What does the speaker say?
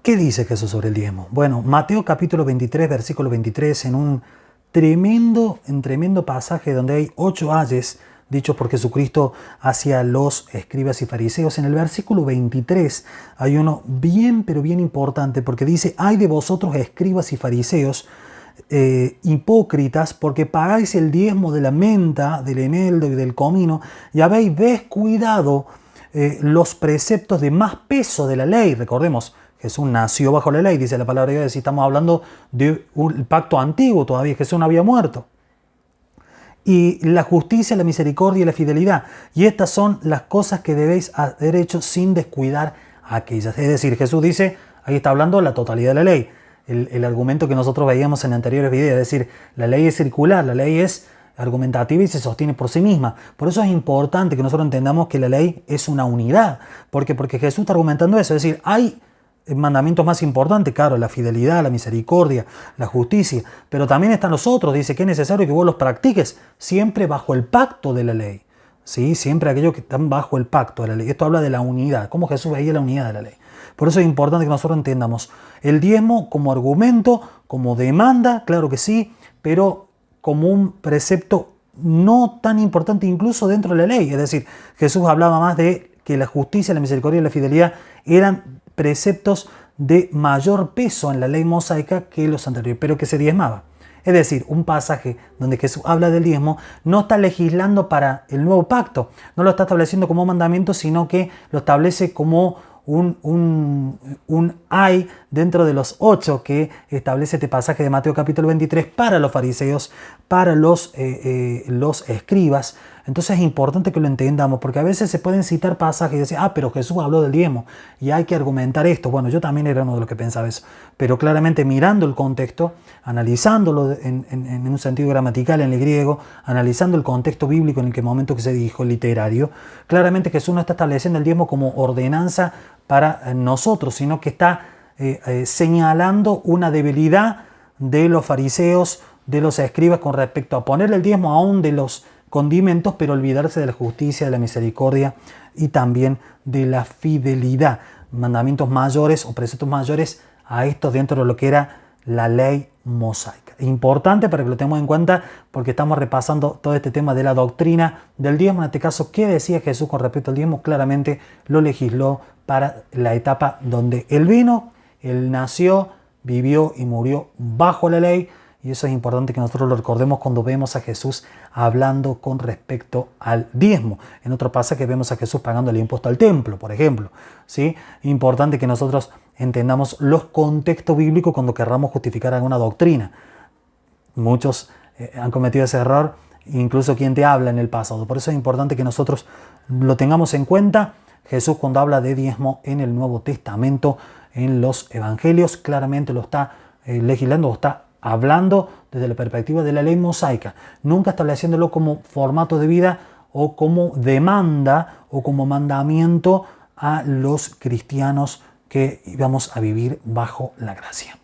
¿Qué dice Jesús sobre el diezmo? Bueno, Mateo capítulo 23, versículo 23, en un tremendo pasaje donde hay 8 ayes dichos por Jesucristo hacia los escribas y fariseos. En el versículo 23 hay uno bien, pero bien importante, porque dice: «Ay de vosotros, escribas y fariseos, hipócritas, porque pagáis el diezmo de la menta, del eneldo y del comino, y habéis descuidado los preceptos de más peso de la ley». Recordemos, Jesús nació bajo la ley, dice la palabra de Dios, y estamos hablando de un pacto antiguo todavía, Jesús no había muerto. Y la justicia, la misericordia y la fidelidad. Y estas son las cosas que debéis haber hecho sin descuidar aquellas. Es decir, Jesús dice, ahí está hablando de la totalidad de la ley. El argumento que nosotros veíamos en anteriores videos, es decir, la ley es circular, la ley es argumentativa y se sostiene por sí misma. Por eso es importante que nosotros entendamos que la ley es una unidad. ¿Por qué? Porque Jesús está argumentando eso. Es decir, hay mandamientos más importantes, claro, la fidelidad, la misericordia, la justicia, pero también están los otros. Dice que es necesario que vos los practiques siempre bajo el pacto de la ley, ¿sí? Siempre aquellos que están bajo el pacto de la ley. Esto habla de la unidad, cómo Jesús veía la unidad de la ley. Por eso es importante que nosotros entendamos el diezmo como argumento, como demanda, claro que sí, pero como un precepto no tan importante incluso dentro de la ley. Es decir, Jesús hablaba más de que la justicia, la misericordia y la fidelidad eran preceptos de mayor peso en la ley mosaica que los anteriores, pero que se diezmaba. Es decir, un pasaje donde Jesús habla del diezmo no está legislando para el nuevo pacto, no lo está estableciendo como mandamiento, sino que lo establece como un ay dentro de los 8 que establece este pasaje de Mateo capítulo 23 para los fariseos, para los escribas. Entonces es importante que lo entendamos, porque a veces se pueden citar pasajes y decir, pero Jesús habló del diezmo y hay que argumentar esto. Bueno, yo también era uno de los que pensaba eso, pero claramente mirando el contexto, analizándolo en un sentido gramatical en el griego, analizando el contexto bíblico en el momento que se dijo, literario, claramente Jesús no está estableciendo el diezmo como ordenanza para nosotros, sino que está señalando una debilidad de los fariseos, de los escribas con respecto a ponerle el diezmo aún de los condimentos, pero olvidarse de la justicia, de la misericordia y también de la fidelidad. Mandamientos mayores o preceptos mayores a estos dentro de lo que era la ley mosaica. Importante para que lo tengamos en cuenta, porque estamos repasando todo este tema de la doctrina del diezmo. En este caso, ¿qué decía Jesús con respecto al diezmo? Claramente lo legisló para la etapa donde Él vino, Él nació, vivió y murió bajo la ley. Y eso es importante que nosotros lo recordemos cuando vemos a Jesús hablando con respecto al diezmo. En otro pasaje vemos a Jesús pagando el impuesto al templo, por ejemplo, ¿sí? Importante que nosotros entendamos los contextos bíblicos cuando querramos justificar alguna doctrina. Muchos han cometido ese error, incluso quien te habla en el pasado. Por eso es importante que nosotros lo tengamos en cuenta. Jesús, cuando habla de diezmo en el Nuevo Testamento, en los evangelios, claramente lo está legislando, lo está hablando desde la perspectiva de la ley mosaica, nunca estableciéndolo como formato de vida o como demanda o como mandamiento a los cristianos que íbamos a vivir bajo la gracia.